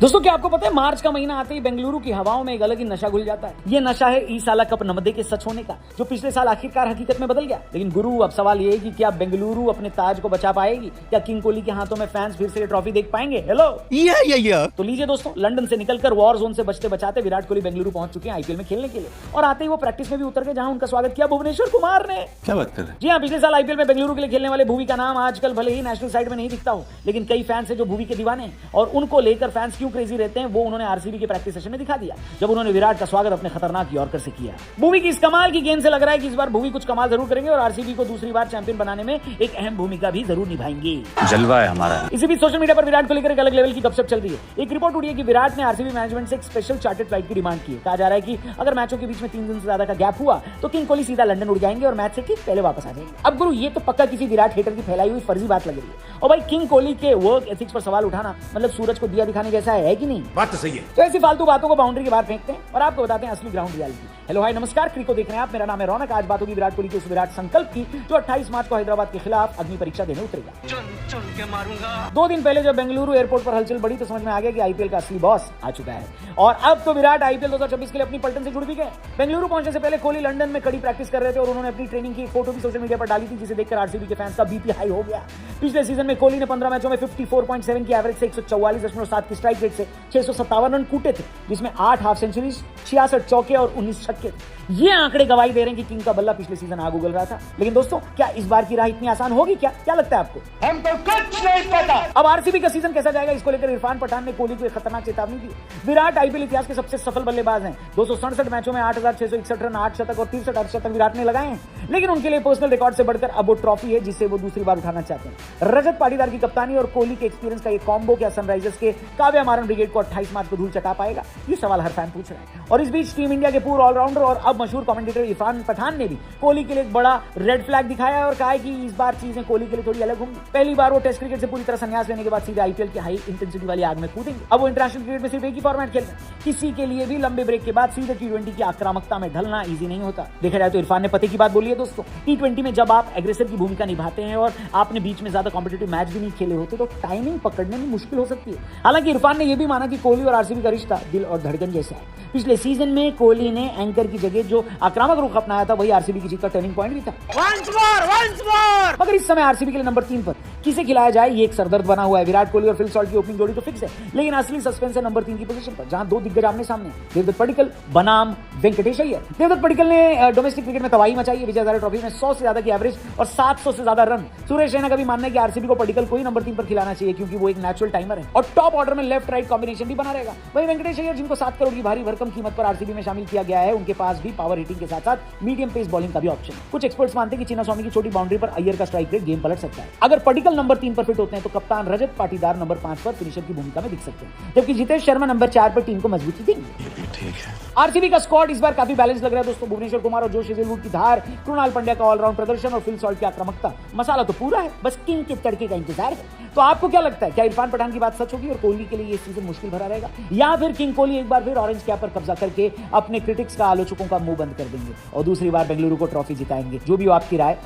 दोस्तों क्या आपको पता है मार्च का महीना आते ही बेंगलुरु की हवाओं में एक अलग ही नशा घुल जाता है। ये नशा है ईसाला कप नमदे के सच होने का, जो पिछले साल आखिरकार हकीकत में बदल गया। लेकिन गुरु अब सवाल ये है कि क्या बेंगलुरु अपने ताज को बचा पाएगी? क्या किंग कोहली के हाथों में फैंस फिर से ये ट्रॉफी देख पाएंगे? हेलो तो लीजिए दोस्तों, लंदन से निकलकर वॉर जोन से बचते बचाते विराट कोहली बेंगलुरु पहुंच चुके हैं आईपीएल में खेलने के लिए। और आते ही वो प्रैक्टिस में भी उतर गए, जहां उनका स्वागत किया भुवनेश्वर कुमार ने। क्या बात कर रहे हैं? जी हाँ, पिछले साल आईपीएल में बेंगलुरु के लिए खेलने वाले भुवी का नाम आजकल भले ही नेशनल साइड में नहीं दिखता हो, लेकिन कई फैंस है जो भुवी के दीवाने हैं और उनको लेकर फैंस क्यों क्रेजी रहते हैं वो उन्होंने आरसीबी के प्रैक्टिस सेशन में दिखा दिया, जब उन्होंने विराट का स्वागत अपने खतरनाक यॉर्कर से किया। भुवी की इस कमाल की गेंद से लग रहा है कि इस बार भुवी कुछ कमाल जरूर करेंगे और आरसीबी को दूसरी बार चैंपियन बनाने में एक अहम भूमिका भी जरूर निभाएंगे। जलवा है हमारा। इसी बीच सोशल मीडिया पर विराट को लेकर एक अलग लेवल की गपशप चल रही है। एक रिपोर्ट उड़ी है कि विराट ने आरसीबी मैनेजमेंट से एक स्पेशल चार्टर्ड फ्लाइट की डिमांड की है। कहा जा रहा है कि अगर मैचों के बीच में 3 दिन से ज्यादा का गैप हुआ तो किंग कोहली सीधा लंदन उड़ जाएंगे और मैच से ठीक पहले वापस आ जाएंगे। अब गुरु, ये तो पक्का किसी विराट हेटर की फैलाई हुई फर्जी बात लग रही है। और भाई, किंग कोहली के वर्क एथिक्स पर सवाल उठाना मतलब सूरज को दिया दिखाने जैसा है कि नहीं? बात तो सही है। तो ऐसी फालतू बातों को बाउंड्री के बाहर फेंकते हैं और आपको बताते हैं असली ग्राउंड रियलिटी। हेलो हाय नमस्कार, क्रिको देख रहे हैं आप, मेरा नाम है रौनक। आज बात होगी विराट कोहली के उस विराट संकल्प की जो 28 मार्च को हैदराबाद के खिलाफ अग्नि परीक्षा देने उतरेगा। चल के मारूंगा। 2 दिन पहले जब बेंगलुरु एयरपोर्ट पर हलचल बढ़ी तो समझ में आ गया कि आईपीएल का असली बॉस आ चुका है। और अब तो विराट आईपीएल 2026 के लिए अपनी पलटन से जुड़ भी गए। बेंगलुरु पहुंचने से पहले कोहली लंदन में कड़ी प्रैक्टिस कर रहे थे और उन्होंने अपनी ट्रेनिंग की फोटो भी सोशल मीडिया पर डाली थी, जिसे देखकर आरसीबी के फैंस का बीपी हाई हो गया। पिछले सीजन में कोहली ने 15 मैचों में 54.7 की एवरेज से 144.7 की स्ट्राइक रेट से 657 रन कूटे थे, जिसमें 8 हाफ सेंचुरीज, 66 चौके और 19 छक्के थे। ये आंकड़े गवाही दे रहे हैं कि किंग का बल्ला पिछले सीजन आग उगल रहा था। लेकिन दोस्तों, क्या इस बार की राह इतनी आसान होगी? क्या लगता है आपको? हमको कुछ नहीं पता। अब आरसीबी का सीजन कैसा जाएगा, इसको लेकर इरफान पठान ने कोहली को एक खतरनाक चेतावनी दी। विराट आईपीएल इतिहास के सबसे सफल बल्लेबाज हैं। 267 मैचों में 8,661 रन, 8 शतक और 63 अर्धशतक विराट ने लगाए हैं। लेकिन उनके लिए पर्सनल रिकॉर्ड से बढ़कर अब वो ट्रॉफी है जिसे वो दूसरी बार उठाना चाहते हैं। रजत पाटीदार की कप्तानी और कोहली के एक्सपीरियंस का ये कॉम्बो क्या सनराइजर्स के काव्या मारन ब्रिगेड को 28 मार्च को धूल चटा पाएगा? ये सवाल हर फैन पूछ रहा है। और इस बीच टीम इंडिया के पूर्व ऑलराउंडर और अब मशहूर कमेंटेटर इरफान पठान ने भी कोहली के लिए एक बड़ा रेड फ्लैग दिखाया है और कहा है कि इस बार चीजें कोहली के लिए थोड़ी अलग होंगी। पहली बार वो टेस्ट क्रिकेट से पूरी तरह संन्यास लेने के बाद सीधे आईपीएल की हाई इंटेंसिटी वाली आग में कूदेंगे। अब वो इंटरनेशनल क्रिकेट में सिर्फ एक ही फॉर्मेट खेलते हैं। किसी के लिए भी लंबे ब्रेक के बाद सीधे टी20 की आक्रामकता में ढलना इजी नहीं होता। देखा जाए तो इरफान ने पते की बात बोली है दोस्तों। टी20 में जब आप एग्रेसर की भूमिका निभाते हैं और आपने बीच में ज्यादा कॉम्पिटिटिव मैच भी नहीं खेले होते तो टाइमिंग पकड़ने में मुश्किल हो सकती है। हालांकि इरफान ने यह भी माना कि कोहली और आरसीबी का रिश्ता दिल और धड़कन जैसा है। पिछले सीजन में कोहली ने एंकर की जगह जो आक्रामक रुख अपनाया था वही आरसीबी की जीत का टर्निंग पॉइंट भी था। Once more! मगर इस समय आरसीबी के लिए नंबर 3 पर किसे खिलाया जाए ये एक सरदर्द बना हुआ है। विराट कोहली और फिल सॉल्ट की ओपनिंग जोड़ी तो फिक्स है, लेकिन असली सस्पेंस है नंबर 3 की पोजीशन पर, जहां 2 दिग्गज आमने सामने हैं। देवदत्त पडिक्कल बनाम वेंकटेश अय्यर। देवदत्त पडिक्कल ने डोमेस्टिक क्रिकेट में तबाही मचाई है। विजय हजारे ट्रॉफी में 100 से ज्यादा की एवरेज और 700 से ज्यादा रन। सुरेश रैना का भी मानना है कि आरसीबी को पडिक्कल को ही नंबर 3 पर खिलाना चाहिए क्योंकि वो एक नेचुरल टाइमर है और टॉप ऑर्डर में लेफ्ट राइट कॉम्बिनेशन भी बना रहेगा। वहीं वेंकटेश अय्यर, जिनको 7 करोड़ की भारी भरकम कीमत पर आरसीबी में शामिल किया गया है, उनके पास भी पावर हिटिंग के साथ साथ मीडियम पेस बॉलिंग का भी ऑप्शन है। कुछ एक्सपर्ट्स मानते हैं कि चिन्नास्वामी की छोटी बाउंड्री पर अय्यर का स्ट्राइक रेट गेम पलट सकता है। अगर पडिक्कल नंबर 3 पर फिट होते हैं तो कप्तान रजत पाटीदार नंबर 5 पर फिनिशर की भूमिका में दिख सकते हैं, जबकि जितेश शर्मा नंबर 4 पर टीम को मजबूती देंगे। ठीक है। आरसीबी का स्क्वाड इस बार काफी बैलेंस लग रहा है दोस्तों। भुवनेश्वर कुमार और जोश हेजलवुड की धार, कृणाल पंड्या का ऑलराउंड प्रदर्शन और फिल सॉल्ट की आक्रामकता, मसाला तो पूरा है, बस किंग के तड़के का इंतजार है। तो आपको क्या लगता है, क्या इरफान पठान की बात सच होगी और कोहली के लिए ये सीजन मुश्किल भरा रहेगा, या फिर किंग कोहली एक बार फिर ऑरेंज कैप पर कब्जा करके अपने क्रिटिक्स का, आलोचकों का मुंह बंद कर देंगे और दूसरी बार बेंगलुरु को ट्रॉफी जिताएंगे? जो भी हो आपकी राय